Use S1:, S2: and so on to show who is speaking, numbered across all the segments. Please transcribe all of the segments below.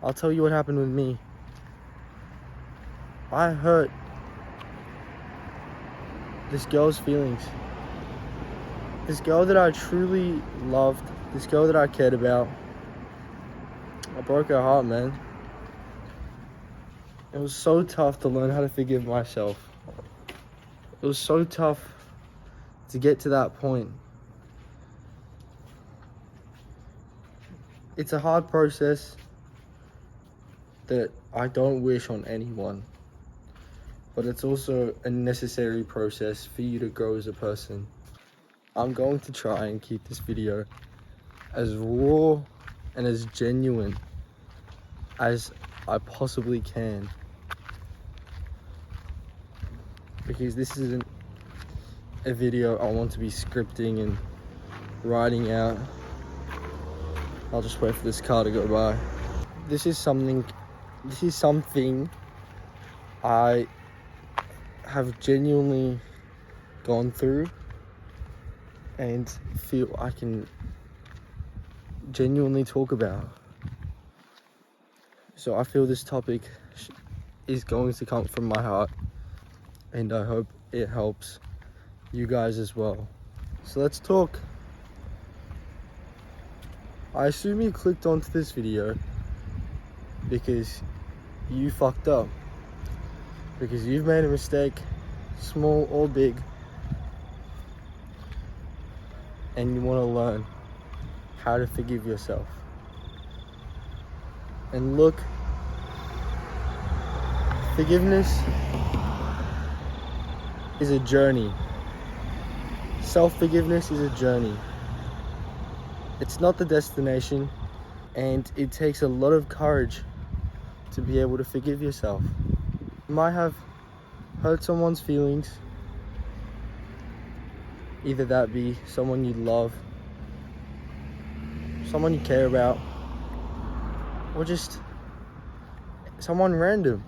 S1: I'll tell you what happened with me. I hurt this girl's feelings. This girl that I truly loved, this girl that I cared about. I broke her heart, man. It was so tough to learn how to forgive myself. It was so tough to get to that point. It's a hard process that I don't wish on anyone, but it's also a necessary process for you to grow as a person. I'm going to try and keep this video as raw and as genuine as I possibly can, because this isn't a video I want to be scripting and writing out. I'll just wait for this car to go by. This is something I have genuinely gone through and feel I can genuinely talk about. So I feel this topic is going to come from my heart, and I hope it helps you guys as well. So let's talk. I assume you clicked onto this video because you fucked up, because you've made a mistake, small or big, and you want to learn how to forgive yourself. And look, forgiveness is a journey. Self-forgiveness is a journey. It's not the destination, and it takes a lot of courage to be able to forgive yourself. You might have hurt someone's feelings, either that be someone you love, someone you care about, or just someone random.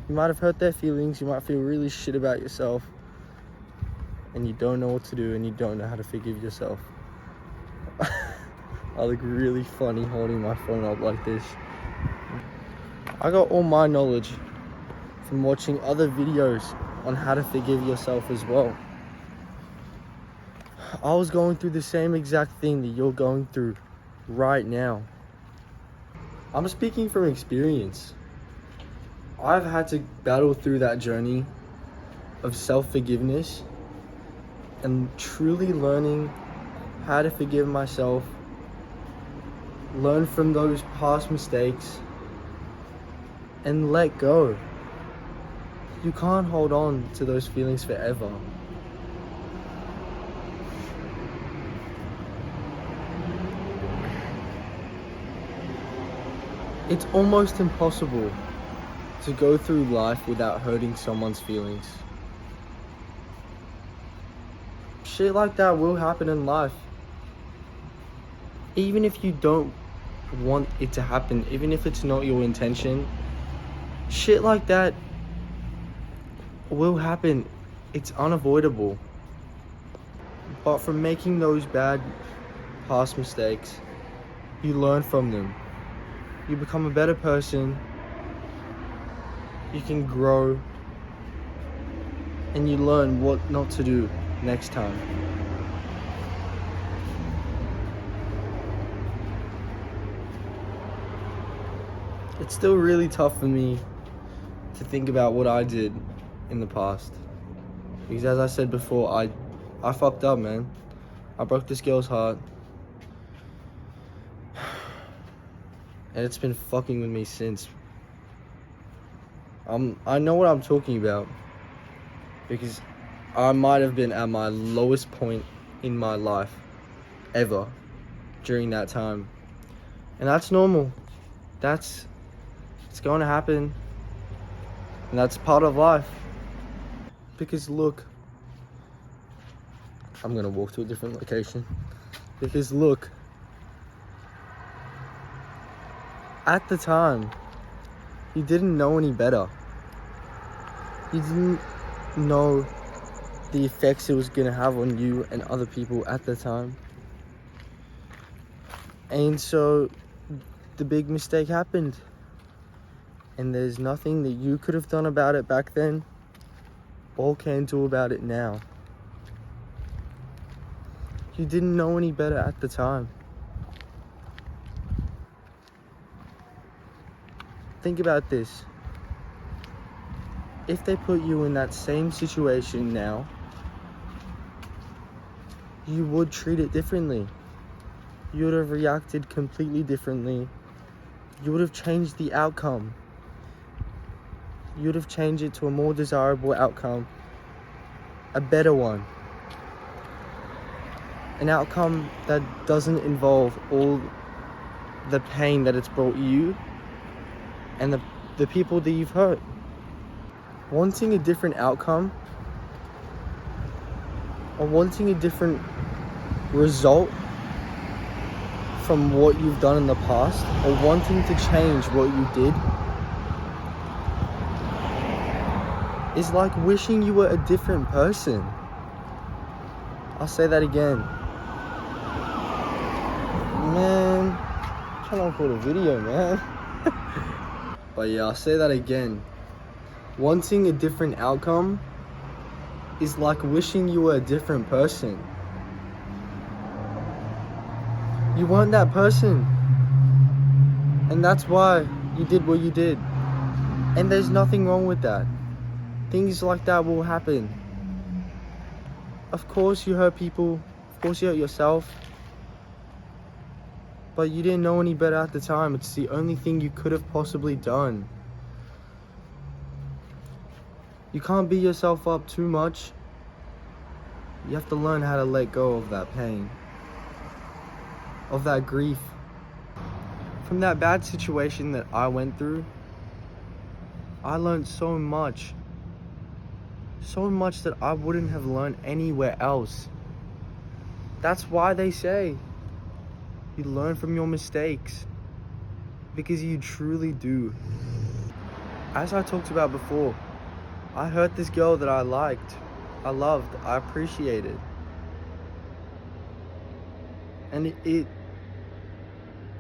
S1: You might have hurt their feelings, you might feel really shit about yourself, and you don't know what to do, and you don't know how to forgive yourself. I look really funny holding my phone up like this. I got all my knowledge from watching other videos on how to forgive yourself as well. I was going through the same exact thing that you're going through right now. I'm speaking from experience. I've had to battle through that journey of self-forgiveness and truly learning how to forgive myself, learn from those past mistakes, and let go. You can't hold on to those feelings forever. It's almost impossible to go through life without hurting someone's feelings. Shit like that will happen in life. Even if you don't want it to happen, even if it's not your intention, shit like that will happen. It's unavoidable. But from making those bad past mistakes, you learn from them. You become a better person. You can grow, and you learn what not to do next time. It's still really tough for me to think about what I did in the past, because as I said before, I fucked up, man. I broke this girl's heart, and it's been fucking with me since. I know what I'm talking about, because I might have been at my lowest point in my life ever during that time, and that's normal. It's going to happen, and that's part of life. Because look, I'm gonna walk to a different location. Because look, at the time, you didn't know any better. You didn't know the effects it was gonna have on you and other people at the time. And so the big mistake happened. And there's nothing that you could have done about it back then or can do about it now. You didn't know any better at the time. Think about this. If they put you in that same situation now, you would treat it differently. You would have reacted completely differently. You would have changed the outcome. You would have changed it to a more desirable outcome, a better one. An outcome that doesn't involve all the pain that it's brought you and the people that you've hurt. Wanting a different outcome or wanting a different result from what you've done in the past, or wanting to change what you did, is like wishing you were a different person. I'll say that again. Man, I'm trying to record a video, man. But yeah, I'll say that again. Wanting a different outcome is like wishing you were a different person. You weren't that person. And that's why you did what you did. And there's nothing wrong with that. Things like that will happen. Of course you hurt people. Of course you hurt yourself. But you didn't know any better at the time. It's the only thing you could have possibly done. You can't beat yourself up too much. You have to learn how to let go of that pain, of that grief. From that bad situation that I went through, I learned so much that I wouldn't have learned anywhere else. That's why they say you learn from your mistakes, because you truly do. As I talked about before, I hurt this girl that I liked, I loved, I appreciated. And it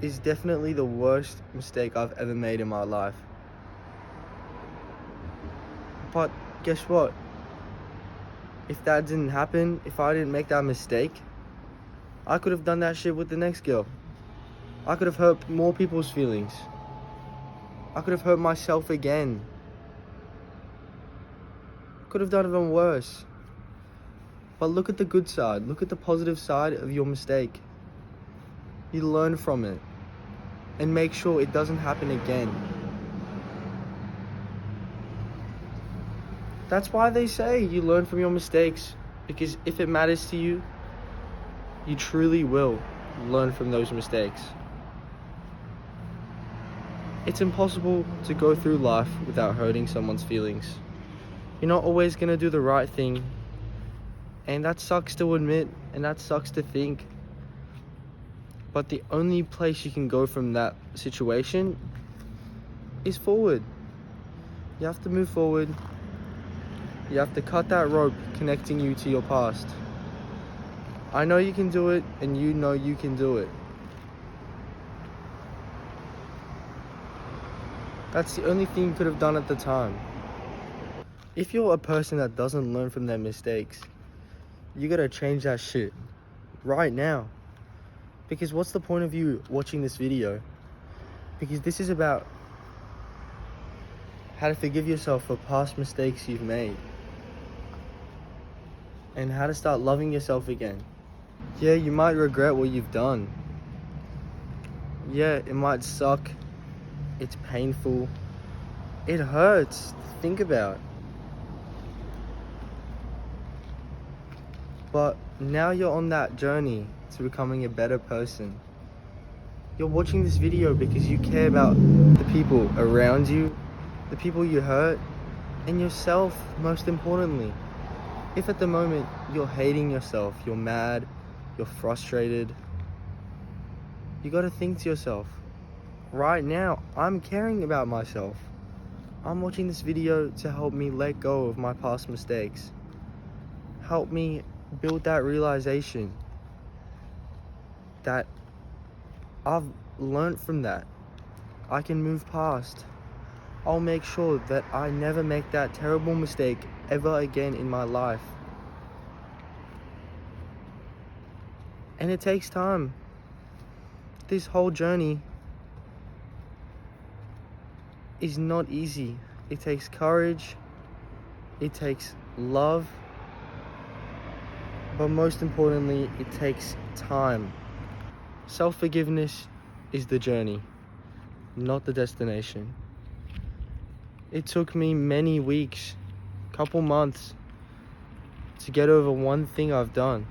S1: is definitely the worst mistake I've ever made in my life. But guess what? If that didn't happen, if I didn't make that mistake, I could have done that shit with the next girl. I could have hurt more people's feelings. I could have hurt myself again. Could have done even worse. But look at the good side. Look at the positive side of your mistake. You learn from it and make sure it doesn't happen again. That's why they say you learn from your mistakes, because if it matters to you, you truly will learn from those mistakes. It's impossible to go through life without hurting someone's feelings. You're not always going to do the right thing, and that sucks to admit, and that sucks to think. But the only place you can go from that situation is forward. You have to move forward. You have to cut that rope connecting you to your past. I know you can do it, and you know you can do it. That's the only thing you could have done at the time. If you're a person that doesn't learn from their mistakes, you gotta change that shit right now. Because what's the point of you watching this video? Because this is about how to forgive yourself for past mistakes you've made. And how to start loving yourself again. Yeah, you might regret what you've done. Yeah, it might suck. It's painful. It hurts to think about. But now you're on that journey to becoming a better person. You're watching this video because you care about the people around you, the people you hurt, and yourself most importantly. If at the moment you're hating yourself, you're mad, you're frustrated, you gotta think to yourself, right now, I'm caring about myself. I'm watching this video to help me let go of my past mistakes. Help me build that realization that I've learned from that. I can move past. I'll make sure that I never make that terrible mistake ever again in my life. And it takes time. This whole journey is not easy. It takes courage, it takes love, but most importantly, it takes time. Self-forgiveness is the journey, not the destination. It took me many weeks, couple months, to get over one thing I've done.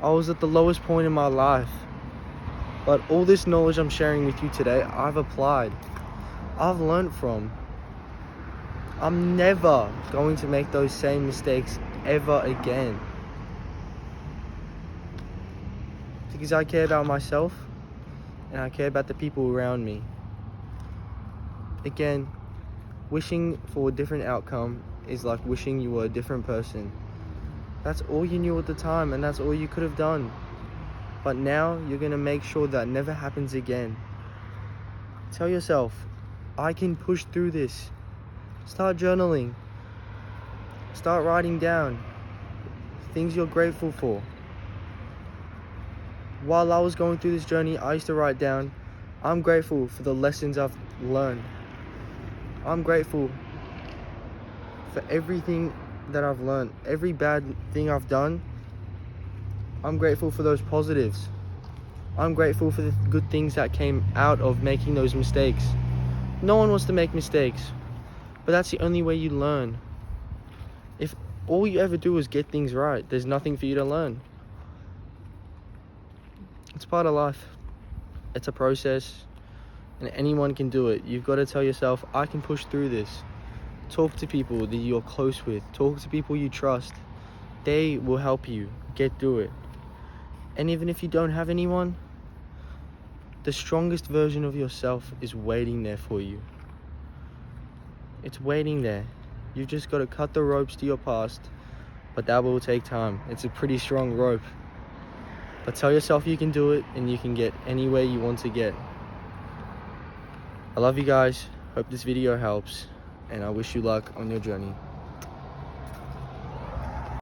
S1: I was at the lowest point in my life, but all this knowledge I'm sharing with you today, I've applied. I've learned from. I'm never going to make those same mistakes ever again. Because I care about myself and I care about the people around me. Again, wishing for a different outcome is like wishing you were a different person. That's all you knew at the time, and that's all you could have done. But now you're going to make sure that never happens again. Tell yourself, I can push through this. Start journaling. Start writing down things you're grateful for. While I was going through this journey, I used to write down, I'm grateful for the lessons I've learned. I'm grateful for everything that I've learned. Every bad thing I've done, I'm grateful for those positives. I'm grateful for the good things that came out of making those mistakes. No one wants to make mistakes, but that's the only way you learn. If all you ever do is get things right, there's nothing for you to learn. It's part of life. It's a process, and anyone can do it. You've got to tell yourself, I can push through this. Talk to people that you're close with. Talk to people you trust. They will help you get through it. And even if you don't have anyone, the strongest version of yourself is waiting there for you. It's waiting there. You've just got to cut the ropes to your past, but that will take time. It's a pretty strong rope. But tell yourself you can do it, and you can get anywhere you want to get. I love you guys. Hope this video helps, and I wish you luck on your journey.